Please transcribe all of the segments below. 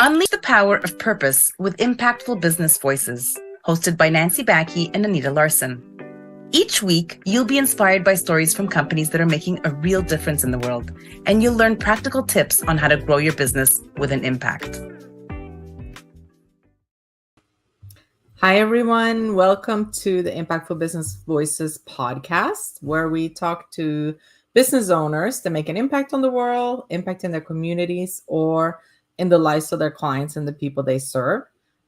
Unleash the power of purpose with impactful business voices, hosted by Nancy Baki and Anita Larsen. Each week, you'll be inspired by stories from companies that are making a real difference in the world, and you'll learn practical tips on how to grow your business with an impact. Hi, everyone. Welcome to the Impactful Business Voices podcast, where we talk to business owners that make an impact on the world, impact in their communities, or in the lives of their clients and the people they serve.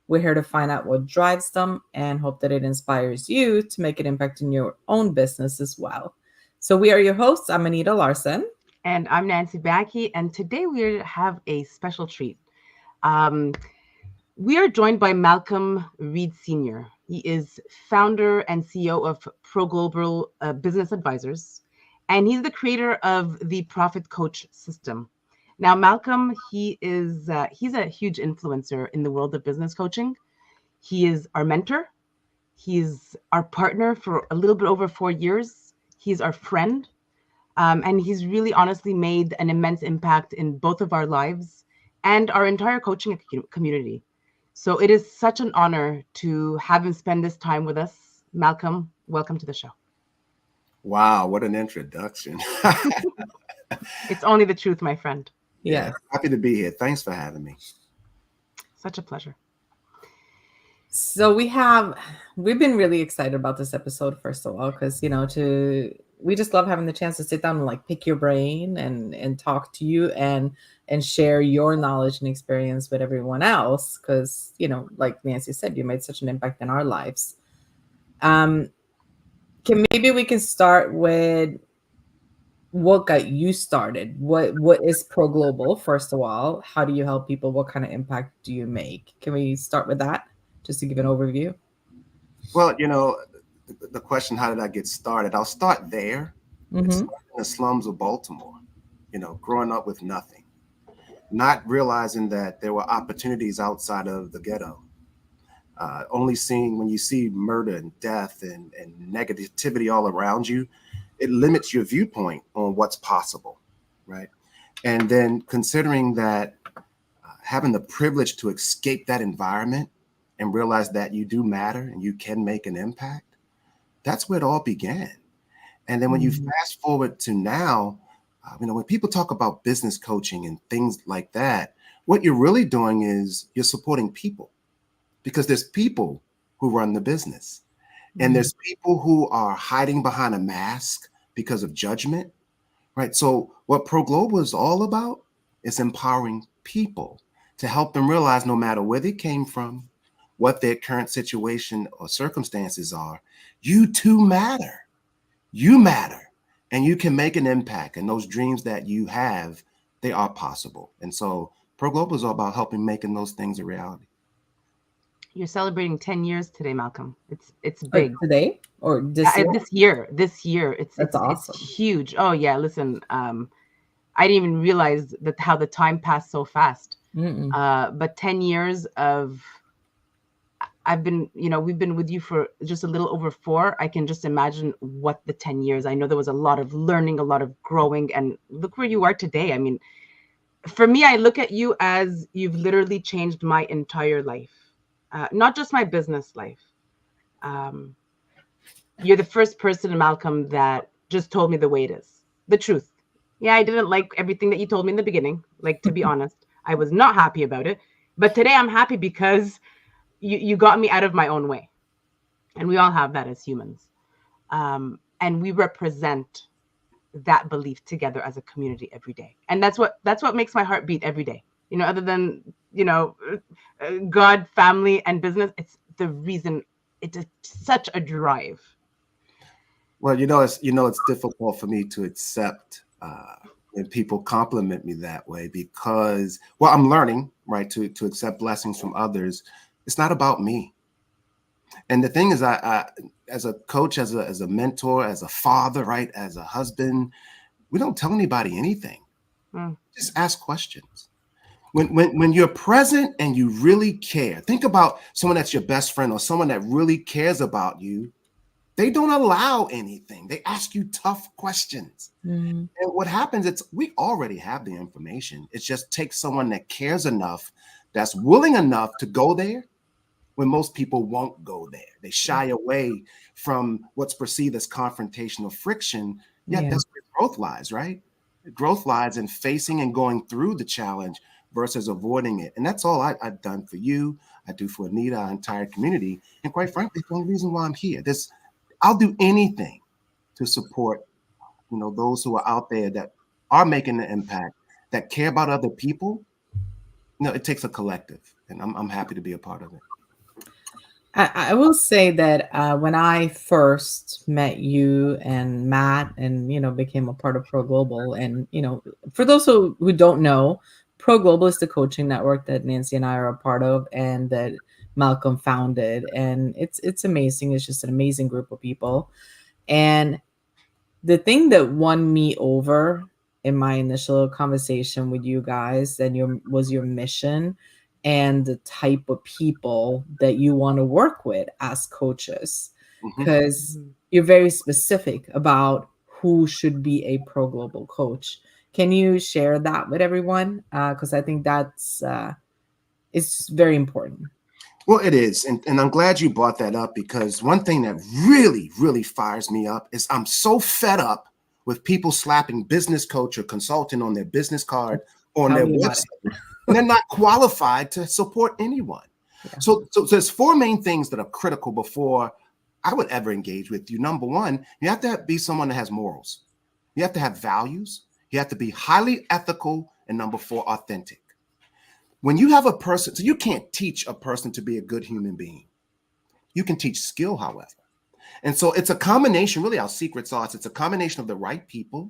We're here to find out what drives them and hope that it inspires you to make an impact in your own business as well. So we are your hosts. I'm Anita Larsen. And I'm Nancy Baki. And today we have a special treat. We are joined by Malcolm Reid Sr. He is founder and CEO of Pro Global Business Advisors, and he's the creator of the Profit Coach system. Now, Malcolm, he's a huge influencer in the world of business coaching. He is our mentor. He's our partner for a little bit over 4 years. He's our friend. And he's really honestly made an immense impact in both of our lives and our entire coaching community. So it is such an honor to have him spend this time with us. Malcolm, welcome to the show. Wow, what an introduction. It's only the truth, my friend. Yeah. Happy to be here. Thanks for having me. Such a pleasure. So we've been really excited about this episode, first of all, because, we just love having the chance to sit down and pick your brain and talk to you and share your knowledge and experience with everyone else. Because, like Nancy said, you made such an impact in our lives. Maybe we can start with what got you started. What is Pro Global, first of all? How do you help people? What kind of impact do you make? Can we start with that, just to give an overview? Well, the question, how did I get started? I'll start there. Mm-hmm. It's in the slums of Baltimore, growing up with nothing, not realizing that there were opportunities outside of the ghetto. Only seeing when you see murder and death and negativity all around you, it limits your viewpoint on what's possible, right? And then considering that having the privilege to escape that environment and realize that you do matter and you can make an impact, that's where it all began. And then when you fast forward to now, when people talk about business coaching and things like that, what you're really doing is you're supporting people, because there's people who run the business. And there's people who are hiding behind a mask because of judgment, right? So what Pro Global is all about is empowering people to help them realize no matter where they came from, what their current situation or circumstances are, you too matter. You matter, and you can make an impact. And those dreams that you have, they are possible. And so Pro Global is all about helping making those things a reality. You're celebrating 10 years today, Malcolm. It's big. Today or this year? This year. It's awesome. It's huge. Oh yeah, listen. I didn't even realize how the time passed so fast. But 10 years of we've been with you for just a little over 4. I can just imagine what the 10 years. I know there was a lot of learning, a lot of growing, and look where you are today. I mean, for me, I look at you as you've literally changed my entire life. Not just my business life. You're the first person, Malcolm, that just told me the way it is, the truth. Yeah, I didn't like everything that you told me in the beginning. To be honest, I was not happy about it. But today I'm happy because you got me out of my own way. And we all have that as humans. And we represent that belief together as a community every day. And that's what makes my heart beat every day. Other than, God, family, and business, it's the reason. It's such a drive. Well, it's difficult for me to accept when people compliment me that way, because, I'm learning, right, to accept blessings from others. It's not about me. And the thing is, I as a coach, as a mentor, as a father, right, as a husband, we don't tell anybody anything. Just ask questions. When you're present and you really care, think about someone that's your best friend or someone that really cares about you. They don't allow anything. They ask you tough questions. And what happens, we already have the information. It just takes someone that cares enough that's willing enough to go there when most people won't go there. They shy away from what's perceived as confrontational friction, yet that's where growth lies, right? Growth lies in facing and going through the challenge versus avoiding it. And that's all I've done for you. I do for Anita, our entire community. And quite frankly, it's the only reason why I'm here. I'll do anything to support, those who are out there that are making an impact, that care about other people. It takes a collective, and I'm happy to be a part of it. I will say that when I first met you and Matt and, became a part of Pro Global, and, for those who don't know, Pro Global is the coaching network that Nancy and I are a part of and that Malcolm founded. And it's amazing. It's just an amazing group of people. And the thing that won me over in my initial conversation with you guys was your mission and the type of people that you want to work with as coaches, because you're very specific about who should be a Pro Global coach. Can you share that with everyone? Because I think it's very important. Well, it is. And I'm glad you brought that up, because one thing that really, really fires me up is I'm so fed up with people slapping business coach or consultant on their business card or on their website. And they're not qualified to support anyone. Yeah. So there's four main things that are critical before I would ever engage with you. Number one, you have to be someone that has morals. You have to have values. You have to be highly ethical. And number four, authentic. When you have a person, so you can't teach a person to be a good human being. You can teach skill, however. And so it's a combination, really our secret sauce. It's a combination of the right people.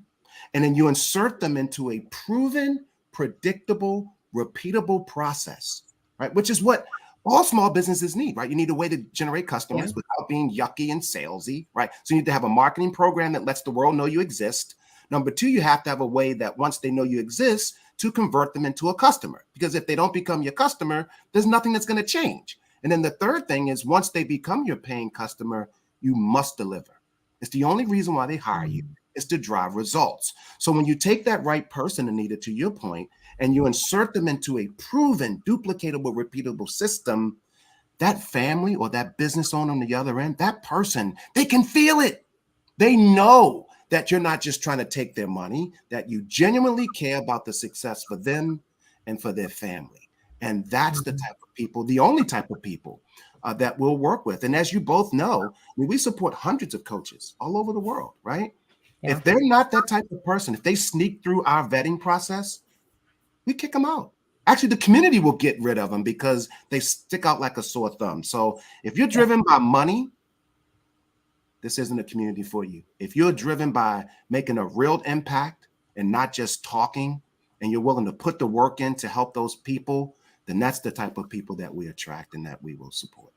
And then you insert them into a proven, predictable, repeatable process, right? Which is what all small businesses need, right? You need a way to generate customers without being yucky and salesy, right? So you need to have a marketing program that lets the world know you exist. Number two, you have to have a way that once they know you exist, to convert them into a customer. Because if they don't become your customer, there's nothing that's going to change. And then the third thing is, once they become your paying customer, you must deliver. It's the only reason why they hire you, is to drive results. So when you take that right person, Anita, to your point, and you insert them into a proven, duplicatable, repeatable system, that family or that business owner on the other end, that person, they can feel it. They know that you're not just trying to take their money, that you genuinely care about the success for them and for their family. And that's the type of people, the only type of people that we'll work with. And as you both know, we support hundreds of coaches all over the world, right? Yeah. If they're not that type of person, if they sneak through our vetting process, we kick them out. Actually, the community will get rid of them because they stick out like a sore thumb. So if you're driven by money, this isn't a community for you. If you're driven by making a real impact and not just talking, and you're willing to put the work in to help those people, then that's the type of people that we attract and that we will support.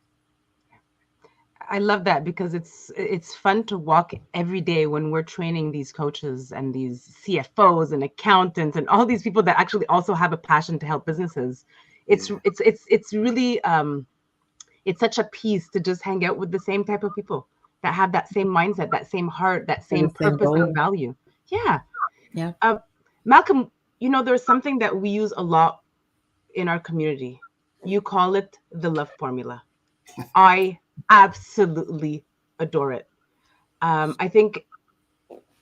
I love that, because it's fun to walk every day when we're training these coaches and these CFOs and accountants and all these people that actually also have a passion to help businesses. It's really it's such a peace to just hang out with the same type of people that have that same mindset, that same heart, that same purpose and value. Yeah. Malcolm, there's something that we use a lot in our community. You call it the love formula. I absolutely adore it. I think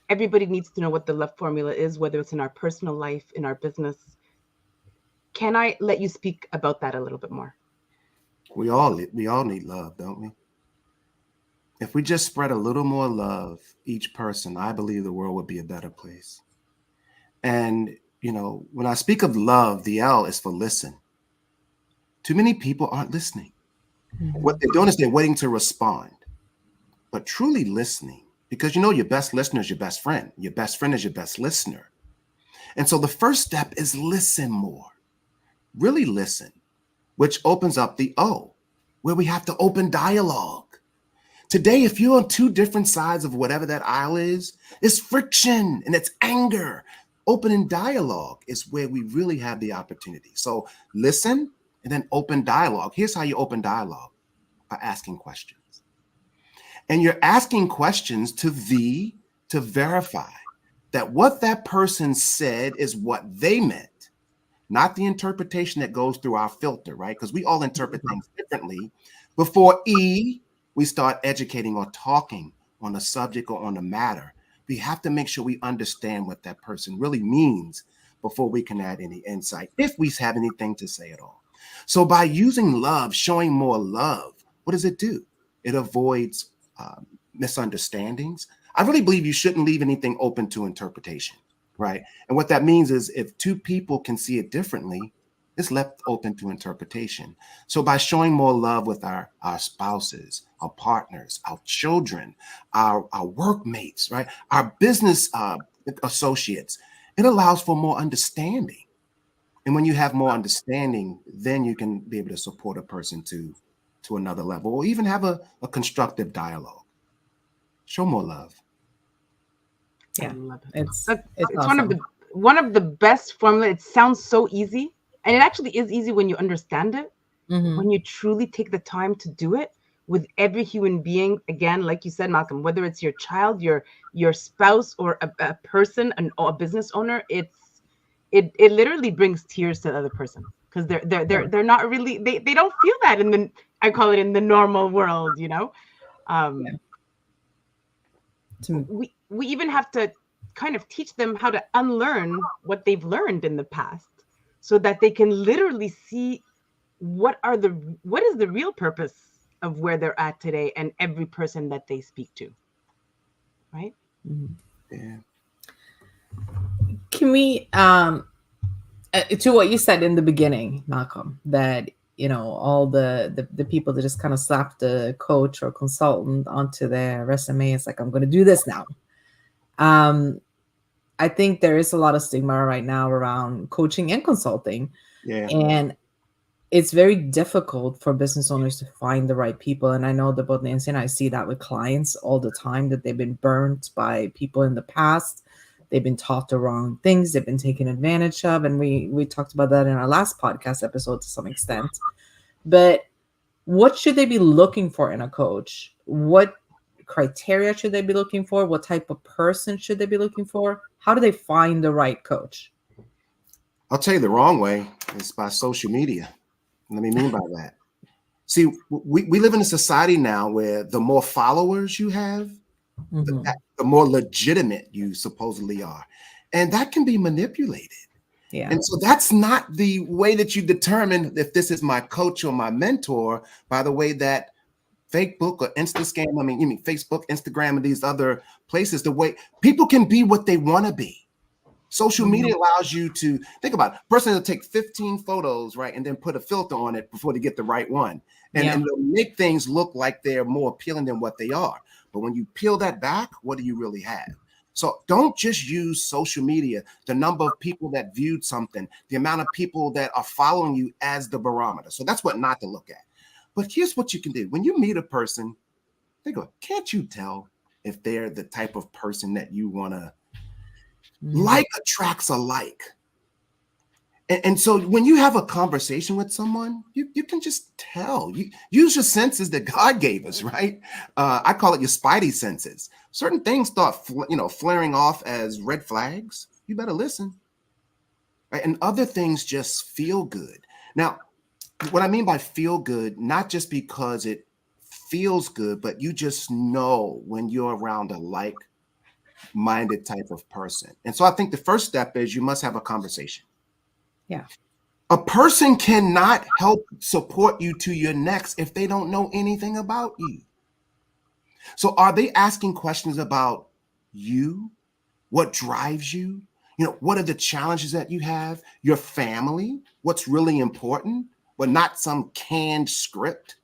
everybody needs to know what the love formula is, whether it's in our personal life, in our business. Can I let you speak about that a little bit more? We all need love, don't we? If we just spread a little more love, each person, I believe the world would be a better place. And, when I speak of love, the L is for listen. Too many people aren't listening. Mm-hmm. What they're doing is they're waiting to respond, but truly listening, because your best listener is your best friend. Your best friend is your best listener. And so the first step is listen more, really listen, which opens up the O, where we have to open dialogue. Today, if you're on two different sides of whatever that aisle is, it's friction and it's anger. Opening dialogue is where we really have the opportunity. So listen and then open dialogue. Here's how you open dialogue: by asking questions. And you're asking questions to verify that what that person said is what they meant. not the interpretation that goes through our filter, right? Because we all interpret things differently. Before E, we start educating or talking on a subject or on a matter. We have to make sure we understand what that person really means before we can add any insight, if we have anything to say at all. So by using love, showing more love, what does it do? It avoids misunderstandings. I really believe you shouldn't leave anything open to interpretation, right? And what that means is if two people can see it differently, it's left open to interpretation. So by showing more love with our spouses, our partners, our children, our workmates, right? Our business associates, it allows for more understanding. And when you have more understanding, then you can be able to support a person to another level, or even have a constructive dialogue. Show more love. Yeah, I love it. it's It's one of the best formula. It sounds so easy, and it actually is easy when you understand it. Mhm. When you truly take the time to do it with every human being, again, like you said, Malcolm, whether it's your child, your spouse, or a person, a business owner, it literally brings tears to the other person, because they're not really, they don't feel that in the, I call it, in the normal world, you know. We even have to kind of teach them how to unlearn what they've learned in the past, so that they can literally see what is the real purpose of where they're at today, and every person that they speak to, right? Yeah. Can we to what you said in the beginning, Malcolm, that all the people that just kind of slap the coach or consultant onto their resume, it's like, I'm going to do this now. I think there is a lot of stigma right now around coaching and consulting. Yeah. And it's very difficult for business owners to find the right people. And I know that both Nancy and I see that with clients all the time, that they've been burnt by people in the past. They've been taught the wrong things. They've been taken advantage of. And we talked about that in our last podcast episode to some extent. But what should they be looking for in a coach? What criteria should they be looking for? What type of person should they be looking for? How do they find the right coach? I'll tell you the wrong way is by social media. Let me mean by that. See, we live in a society now where the more followers you have, the more legitimate you supposedly are. And that can be manipulated. Yeah. And so that's not the way that you determine if this is my coach or my mentor, by the way that Facebook or Instagram, you mean Facebook, Instagram, and these other places, the way people can be what they want to be. Social media allows you to think about it. A person will take 15 photos, right, and then put a filter on it before they get the right one. And they'll make things look like they're more appealing than what they are. But when you peel that back, what do you really have? So don't just use social media, the number of people that viewed something, the amount of people that are following you as the barometer. So that's what not to look at. But here's what you can do. When you meet a person, they go, can't you tell if they're the type of person that you want to like? Attracts alike. And so when you have a conversation with someone, you can just tell. You use your senses that God gave us, right? I call it your spidey senses. Certain things start flaring off as red flags. You better listen. Right? And other things just feel good. Now, what I mean by feel good, not just because it feels good, but you just know when you're around a like-minded type of person. And so I think the first step is you must have a conversation. Yeah. A person cannot help support you to your next if they don't know anything about you. So are they asking questions about you? What drives you? What are the challenges that you have? Your family? What's really important? But not some canned script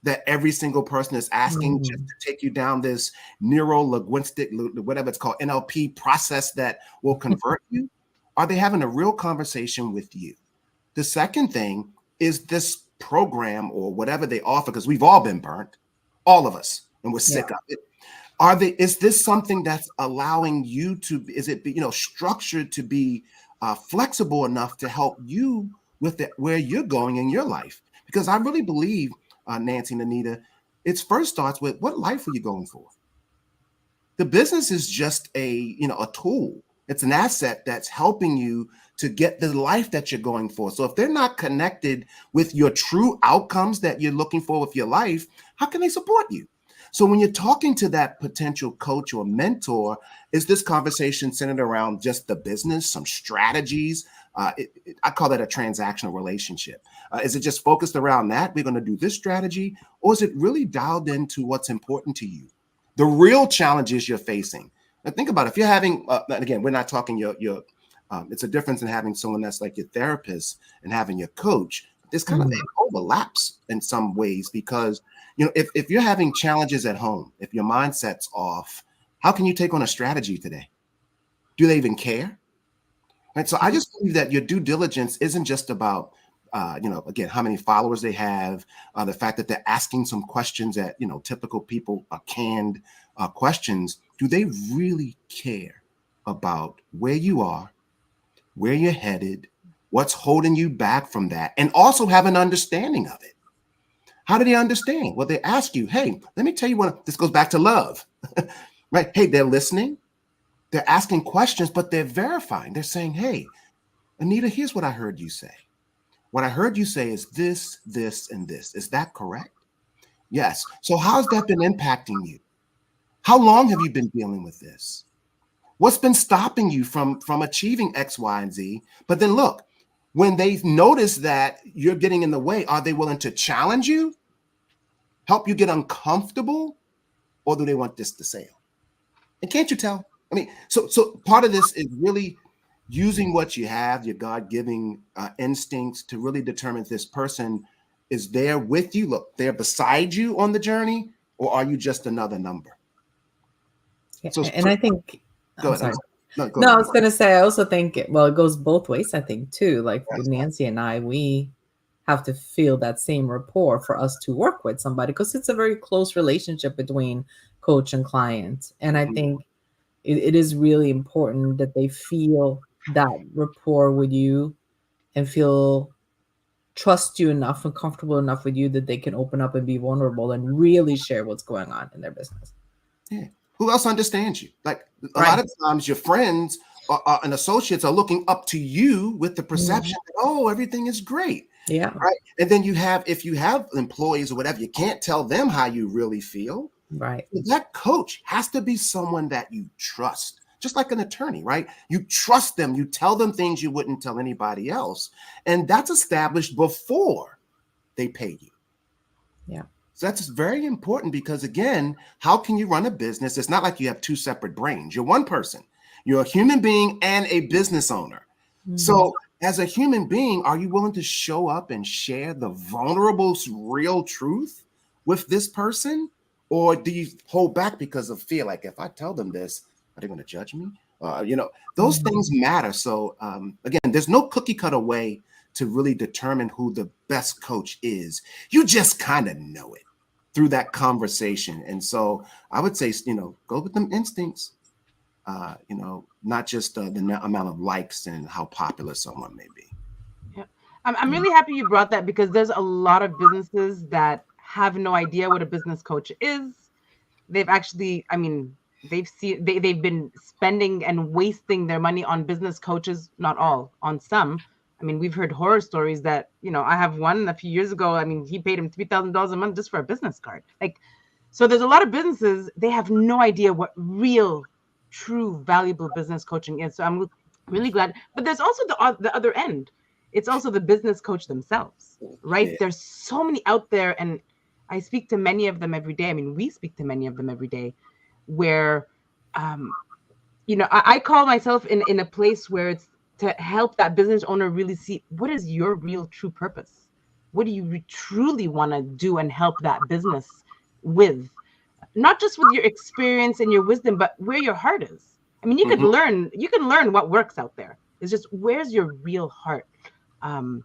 that every single person is asking just to take you down this neuro-linguistic, whatever it's called, NLP process that will convert you. Are they having a real conversation with you? The second thing is this program or whatever they offer, because we've all been burnt, all of us, and we're sick of it. Is this something that's allowing you to, is it structured to be flexible enough to help you with where you're going in your life? Because I really believe, Nancy and Anita, it first starts with, what life are you going for? The business is just a tool. It's an asset that's helping you to get the life that you're going for. So if they're not connected with your true outcomes that you're looking for with your life, how can they support you? So when you're talking to that potential coach or mentor, is this conversation centered around just the business, some strategies? I call that a transactional relationship. Is it just focused around that? We're going to do this strategy, or is it really dialed into what's important to you? The real challenges you're facing. Now think about it. If you're having, and again, we're not talking your it's a difference in having someone that's like your therapist and having your coach. There's kind of overlaps in some ways because, if you're having challenges at home, if your mindset's off, how can you take on a strategy today? Do they even care? Right. So I just believe that your due diligence isn't just about, again, how many followers they have, the fact that they're asking some questions that, typical people are canned questions. Do they really care about where you are, where you're headed, what's holding you back from that, and also have an understanding of it? How do they understand? Well, they ask you, hey, let me tell you what, this goes back to love, right? Hey, they're listening. They're asking questions, but they're verifying. They're saying, hey, Anita, here's what I heard you say. What I heard you say is this, this, and this. Is that correct? Yes. So how's that been impacting you? How long have you been dealing with this? What's been stopping you from achieving X, Y, and Z? But then look, when they notice that you're getting in the way, are they willing to challenge you, help you get uncomfortable, or do they want this to sail? And can't you tell? I mean, so part of this is really using what you have, your God-given instincts, to really determine if this person is there with you. Look, they're beside you on the journey, or are you just another number? Yeah, and I think, go ahead. No, I was going to say, I also think, it goes both ways, I think, too. Like with Nancy and I, we have to feel that same rapport for us to work with somebody, because it's a very close relationship between coach and client. And I think it is really important that they feel that rapport with you and trust you enough and comfortable enough with you that they can open up and be vulnerable and really share what's going on in their business. Yeah. Who else understands you? Like a lot of times your friends and associates are looking up to you with the perception that, oh, everything is great. Yeah. Right. And then if you have employees or whatever, you can't tell them how you really feel. Right. That coach has to be someone that you trust, just like an attorney, right? You trust them. You tell them things you wouldn't tell anybody else. And that's established before they pay you. Yeah. So that's very important because, again, how can you run a business? It's not like you have two separate brains. You're one person. You're a human being and a business owner. So as a human being, are you willing to show up and share the vulnerable, real truth with this person? Or do you hold back because of fear? Like, if I tell them this, are they going to judge me? Those things matter. So again, there's no cookie cutter way to really determine who the best coach is. You just kind of know it through that conversation. And so I would say, go with them instincts, not just the amount of likes and how popular someone may be. Yeah. I'm really happy you brought that, because there's a lot of businesses that have no idea what a business coach is. They've actually, they've been spending and wasting their money on business coaches, not all, on some. We've heard horror stories that, I have one a few years ago. He paid him $3,000 a month just for a business card. So there's a lot of businesses, they have no idea what real, true, valuable business coaching is. So I'm really glad. But there's also the other end. It's also the business coach themselves, right? Yeah. There's so many out there, and I speak to many of them every day. We speak to many of them every day, where, I call myself in a place where it's to help that business owner really see what is your real true purpose. What do you truly want to do and help that business with? Not just with your experience and your wisdom, but where your heart is. You could learn, what works out there. It's just, where's your real heart? I know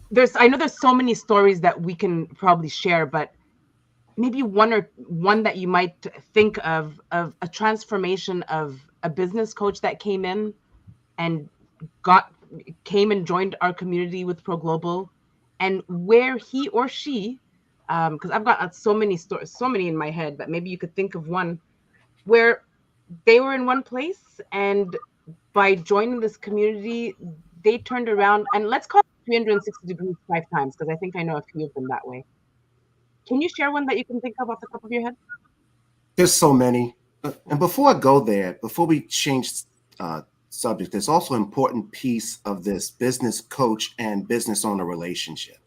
there's so many stories that we can probably share, but maybe one that you might think of a transformation of a business coach that came in and joined our community with Pro Global, and where he or she, because I've got so many stories, so many in my head, but maybe you could think of one where they were in one place, and by joining this community, they turned around, and let's call it 360 degrees 5 times, because I think I know a few of them that way. Can you share one that you can think of off the top of your head? There's so many. And before I go there, before we change subject, there's also an important piece of this business coach and business owner relationship.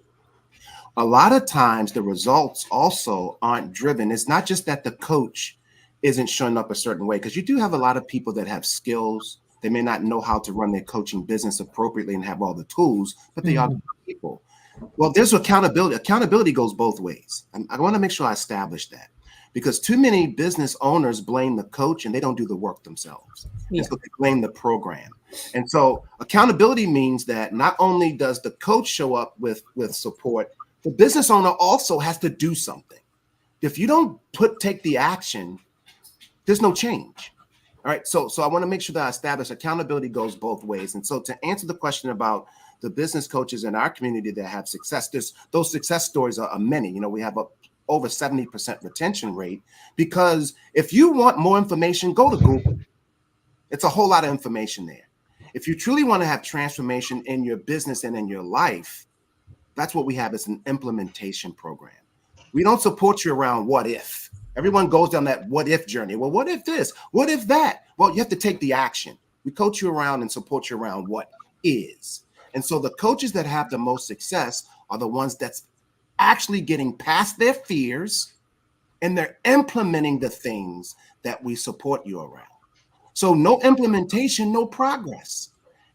A lot of times the results also aren't driven. It's not just that the coach isn't showing up a certain way, because you do have a lot of people that have skills. They may not know how to run their coaching business appropriately and have all the tools, but they are people. Well, there's accountability. Accountability goes both ways. I want to make sure I establish that, because too many business owners blame the coach and they don't do the work themselves. Yeah. And so they blame the program. And so accountability means that not only does the coach show up with support, the business owner also has to do something. If you don't take the action, there's no change. All right. So I want to make sure that I establish accountability goes both ways. And so to answer the question about the business coaches in our community that have success, those success stories are many. You know, we have over 70% retention rate, because if you want more information, go to Google. It's a whole lot of information there. If you truly want to have transformation in your business and in your life, that's what we have as an implementation program. We don't support you around what if. Everyone goes down that what if journey. Well, what if this? What if that? Well, you have to take the action. We coach you around and support you around what is. And so the coaches that have the most success are the ones that's actually getting past their fears, and they're implementing the things that we support you around. So no implementation, no progress.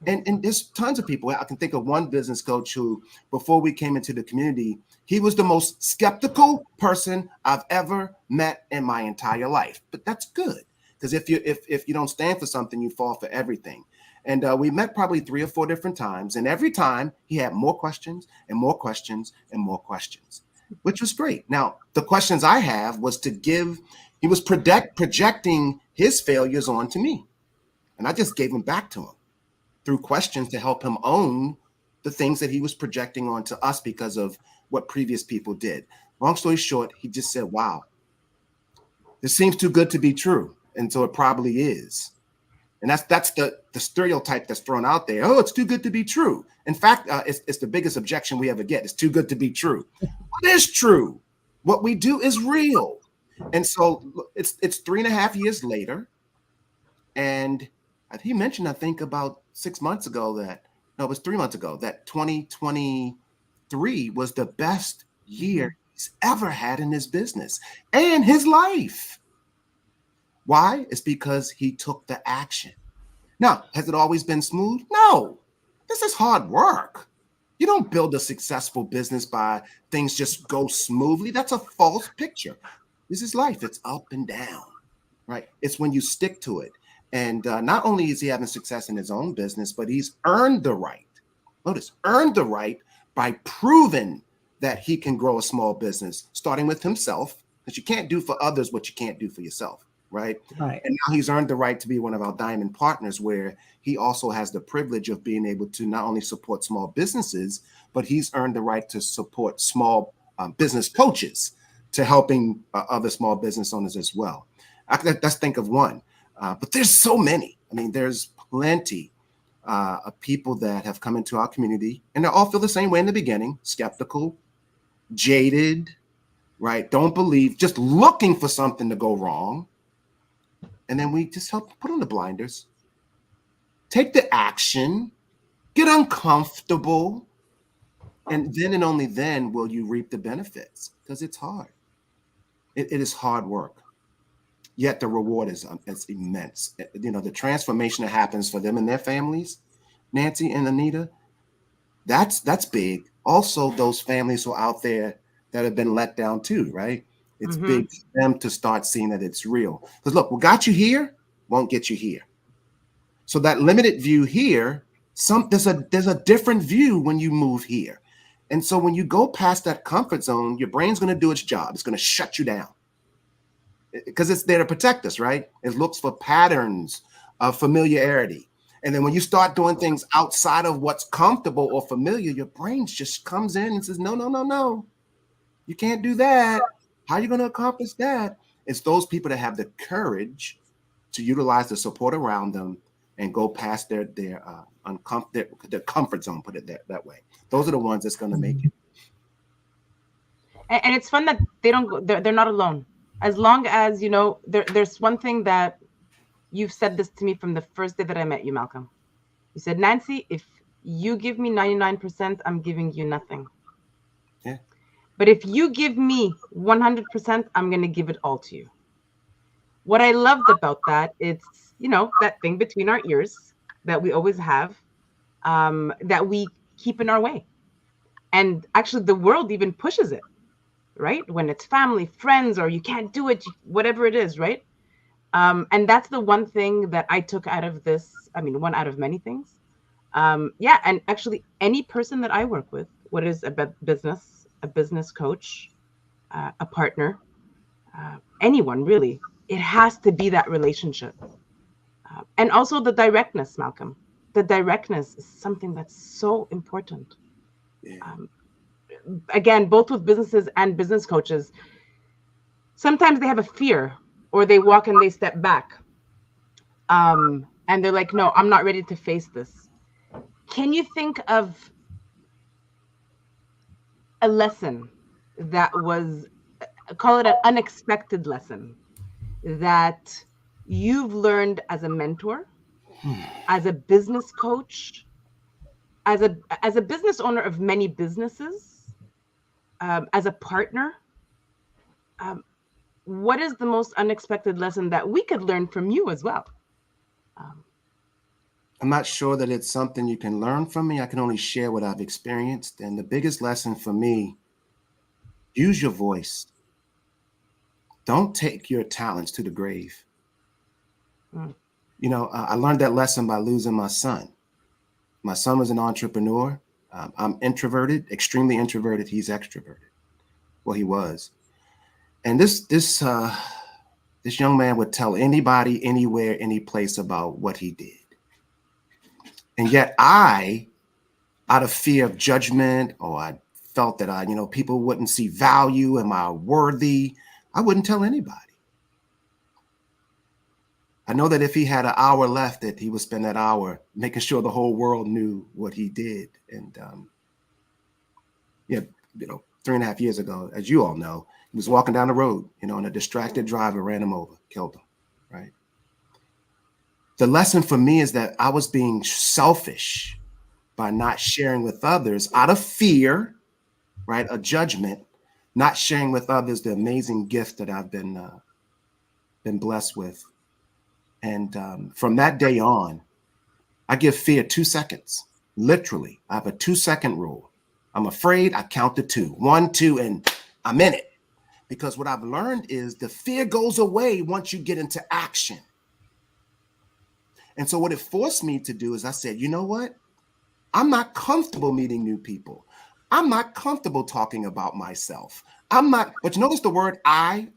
And there's tons of people. I can think of one business coach who, before we came into the community, he was the most skeptical person I've ever met in my entire life. But that's good, because if you don't stand for something, you fall for everything. And we met probably 3 or 4 different times, and every time he had more questions and more questions and more questions, which was great. Now, the questions I have was he was projecting his failures onto me, and I just gave them back to him through questions to help him own the things that he was projecting onto us because of what previous people did. Long story short, he just said, wow, this seems too good to be true. And so it probably is. And that's the stereotype that's thrown out there. Oh, it's too good to be true. In fact, it's the biggest objection we ever get. It's too good to be true. What is true? What we do is real. And so it's 3.5 years later. And he mentioned, I think about 6 months ago it was 3 months ago, that 2023 was the best year he's ever had in his business and his life. Why? It's because he took the action. Now, has it always been smooth? No, this is hard work. You don't build a successful business by things just go smoothly. That's a false picture. This is life. It's up and down, right? It's when you stick to it. And not only is he having success in his own business, but he's earned the right. Notice, earned the right by proving that he can grow a small business, starting with himself, because you can't do for others what you can't do for yourself, right? Right. And now he's earned the right to be one of our diamond partners, where he also has the privilege of being able to not only support small businesses, but he's earned the right to support small business coaches to helping other small business owners as well. Let's think of one. But there's so many. I mean, there's plenty of people that have come into our community, and they all feel the same way in the beginning: skeptical, jaded, right? Don't believe, just looking for something to go wrong. And then we just help put on the blinders, take the action, get uncomfortable, and then and only then will you reap the benefits, because it's hard. It is hard work. Yet the reward is immense. You know, the transformation that happens for them and their families, Nancy and Anita, that's big. Also, those families who are out there that have been let down too, right? It's big for them to start seeing that it's real. Because look, what got you here won't get you here. So that limited view here, there's a different view when you move here. And so when you go past that comfort zone, your brain's going to do its job. It's going to shut you down, because it's there to protect us, right? It looks for patterns of familiarity. And then when you start doing things outside of what's comfortable or familiar, your brain just comes in and says, no, no, no, no. You can't do that. How are you going to accomplish that? It's those people that have the courage to utilize the support around them and go past their comfort zone, put it that way. Those are the ones that's going to make it. And it's fun that they don't go, they're not alone. As long as, you know, there's one thing that you've said this to me from the first day that I met you, Malcolm. You said, Nancy, if you give me 99%, I'm giving you nothing. Yeah. But if you give me 100%, I'm going to give it all to you. What I loved about that, it's, you know, that thing between our ears that we always have, that we keep in our way. And actually the world even pushes it, right? When it's family, friends, or you can't do it, whatever it is, right? And that's the one thing that I took out of this. I mean, one out of many things. Yeah, and actually any person that I work with, what is a business coach, a partner, anyone really, it has to be that relationship. And also the directness, Malcolm. The directness is something that's so important. Yeah. Again, both with businesses and business coaches, sometimes they have a fear, or they walk and they step back. And they're like, no, I'm not ready to face this. Can you think of a lesson that was, call it an unexpected lesson, that you've learned as a mentor, as a business coach, as a business owner of many businesses, as a partner? What is the most unexpected lesson that we could learn from you as well? I'm not sure that it's something you can learn from me. I can only share what I've experienced. And the biggest lesson for me, use your voice. Don't take your talents to the grave. You know, I learned that lesson by losing my son. My son was an entrepreneur. I'm introverted, extremely introverted. He's extroverted. Well, he was. And this young man would tell anybody, anywhere, any place about what he did. And yet I, out of fear of judgment, or I felt that people wouldn't see value, am I worthy, I wouldn't tell anybody. I know that if he had an hour left, that he would spend that hour making sure the whole world knew what he did. And 3.5 years ago, as you all know, he was walking down the road, and a distracted driver ran him over, killed him, right? The lesson for me is that I was being selfish by not sharing with others out of fear, right? A judgment, not sharing with others the amazing gift that I've been blessed with. And from that day on, I give fear 2 seconds. Literally, I have a 2-second rule. I'm afraid, I count to 2. 1, 2, and I'm in it. Because what I've learned is the fear goes away once you get into action. And so what it forced me to do is I said, you know what? I'm not comfortable meeting new people. I'm not comfortable talking about myself. But you notice the word I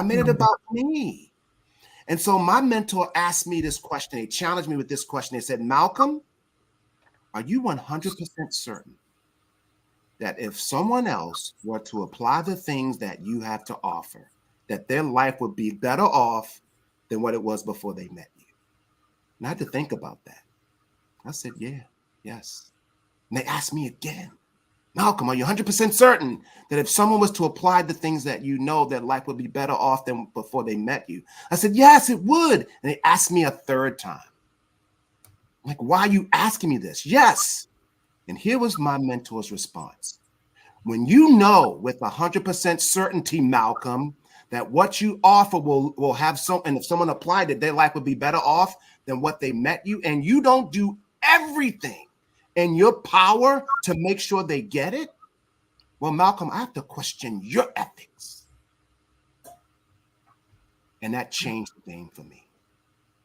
made it about me. And so my mentor asked me this question. He challenged me with this question. He said, Malcolm, are you 100% certain that if someone else were to apply the things that you have to offer, that their life would be better off than what it was before they met you? And I had to think about that. I said, yes. And they asked me again, Malcolm, are you 100% certain that if someone was to apply the things that you know, that life would be better off than before they met you? I said, yes, it would. And they asked me a third time. I'm like, why are you asking me this? Yes. And here was my mentor's response. When you know with 100% certainty, Malcolm, that what you offer will have and if someone applied it, their life would be better off than what they met you, and you don't do everything in your power to make sure they get it, well, Malcolm, I have to question your ethics. And that changed the game for me,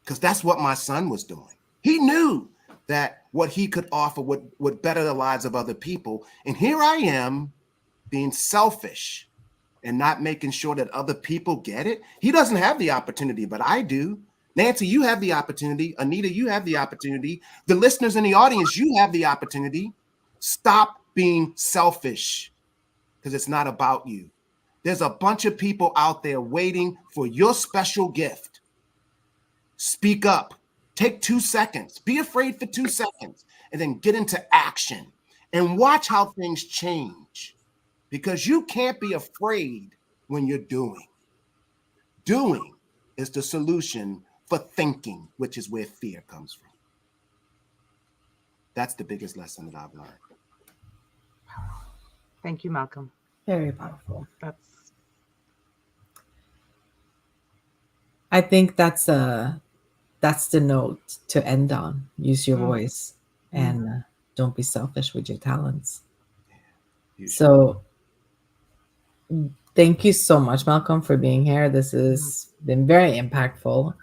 because that's what my son was doing. He knew that what he could offer would better the lives of other people. And here I am being selfish and not making sure that other people get it. He doesn't have the opportunity, but I do. Nancy, you have the opportunity. Anita, you have the opportunity. The listeners in the audience, you have the opportunity. Stop being selfish, because it's not about you. There's a bunch of people out there waiting for your special gift. Speak up. Take 2 seconds. Be afraid for 2 seconds and then get into action and watch how things change, because you can't be afraid when you're doing. Doing is the solution for thinking, which is where fear comes from. That's the biggest lesson that I've learned. Thank you, Malcolm. Very powerful. I think that's the note to end on. Use your voice and don't be selfish with your talents. So thank you so much, Malcolm, for being here. This has been very impactful,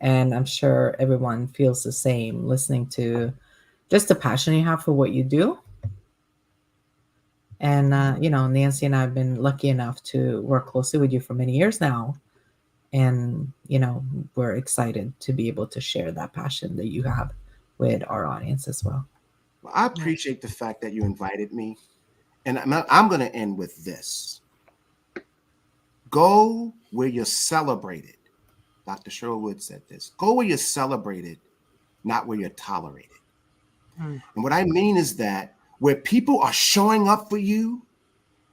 and I'm sure everyone feels the same listening to just the passion you have for what you do. And, Nancy and I have been lucky enough to work closely with you for many years now. And, we're excited to be able to share that passion that you have with our audience as well. Well, I appreciate the fact that you invited me. And I'm going to end with this. Go where you're celebrated. Dr. Sherwood said this. Go where you're celebrated, not where you're tolerated. And what I mean is that where people are showing up for you,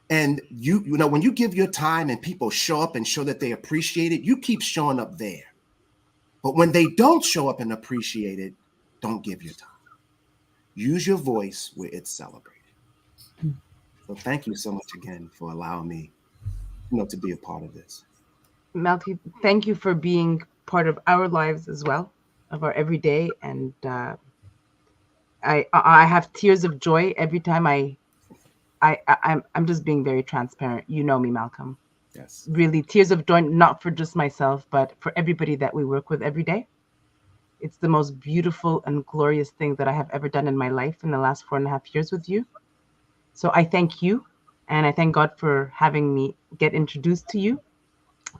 and when you give your time and people show up and show that they appreciate it, you keep showing up there. But when they don't show up and appreciate it, don't give your time. Use your voice where it's celebrated. So thank you so much again for allowing me, to be a part of this. Malcolm, thank you for being part of our lives as well, of our everyday. And I have tears of joy every time I'm just being very transparent. You know me, Malcolm. Yes. Really, tears of joy, not for just myself, but for everybody that we work with every day. It's the most beautiful and glorious thing that I have ever done in my life in the last 4.5 years with you. So I thank you, and I thank God for having me get introduced to you.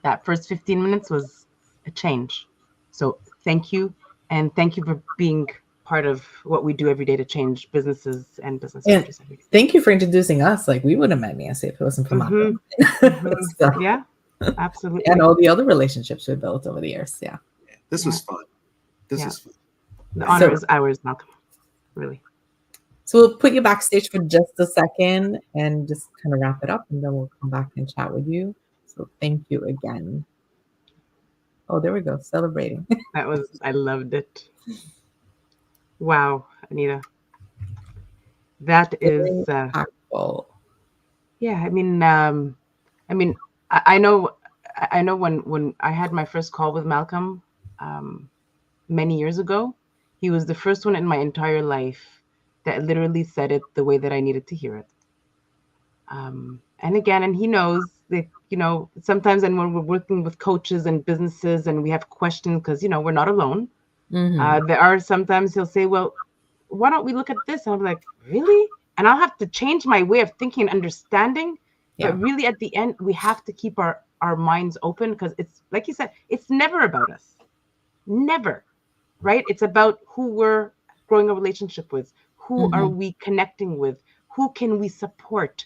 That first 15 minutes was a change. So thank you, and thank you for being part of what we do every day to change businesses and business owners every day. Thank you for introducing us. Like, we wouldn't have met Nancy if it wasn't for Malcolm. So, yeah, absolutely. And all the other relationships we built over the years. Yeah. This was fun. This is fun. The honor is ours, Malcolm. Really. So we'll put you backstage for just a second and just kind of wrap it up, and then we'll come back and chat with you. So thank you again. Oh, there we go. Celebrating. I loved it. Wow, Anita. That is impactful. Yeah, I mean, I know when I had my first call with Malcolm many years ago, he was the first one in my entire life that literally said it the way that I needed to hear it. And he knows that, sometimes when we're working with coaches and businesses and we have questions, because, we're not alone. There are sometimes he'll say, well, why don't we look at this? And I'm like, really? And I'll have to change my way of thinking and understanding. Yeah. But really, at the end, we have to keep our minds open, because it's, like you said, it's never about us. Never. Right? It's about who we're growing a relationship with. Who are we connecting with? Who can we support?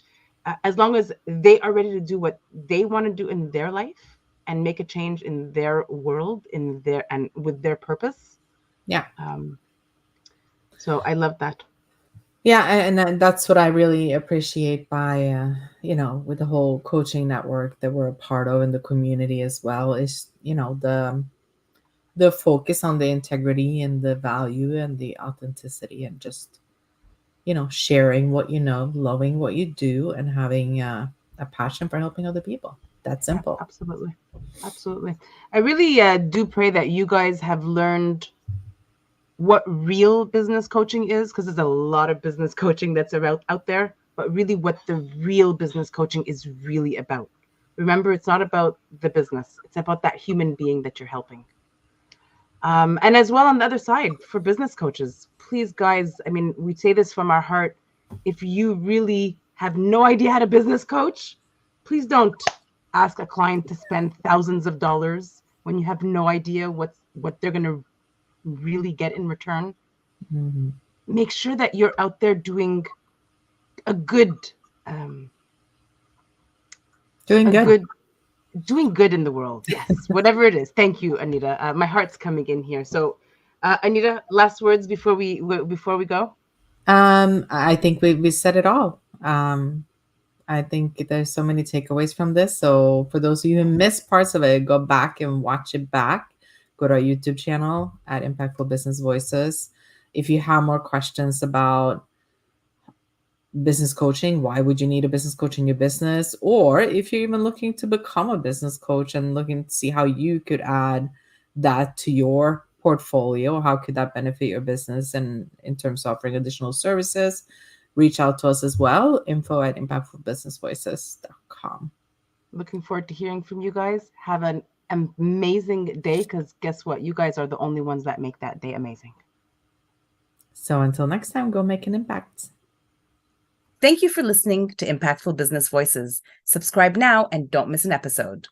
As long as they are ready to do what they want to do in their life and make a change in their world, and with their purpose. Yeah. So I love that. Yeah, and that's what I really appreciate by, with the whole coaching network that we're a part of, and the community as well, is, the focus on the integrity and the value and the authenticity, and just, sharing what you know, loving what you do, and having a passion for helping other people. That's simple. Yeah, absolutely. Absolutely. I really do pray that you guys have learned what real business coaching is, because there's a lot of business coaching that's out there, but really what the real business coaching is really about. Remember, it's not about the business. It's about that human being that you're helping. And as well, on the other side, for business coaches, please, guys, I mean, we say this from our heart. If you really have no idea how to business coach, please don't ask a client to spend thousands of dollars when you have no idea what they're going to really get in return. Make sure that you're out there doing a good doing good in the world. Yes, whatever it is. Thank you, Anita. My heart's coming in here. So, Anita, last words before we go. I think we said it all. I think there's so many takeaways from this. So for those of you who missed parts of it, go back and watch it back. Go to our YouTube channel at Impactful Business Voices. If you have more questions about business coaching, why would you need a business coach in your business? Or if you're even looking to become a business coach and looking to see how you could add that to your portfolio, how could that benefit your business and in terms of offering additional services, reach out to us as well. info@impactfulbusinessvoices.com. Looking forward to hearing from you guys. Have an amazing day, because guess what? You guys are the only ones that make that day amazing. So until next time, go make an impact. Thank you for listening to Impactful Business Voices. Subscribe now and don't miss an episode.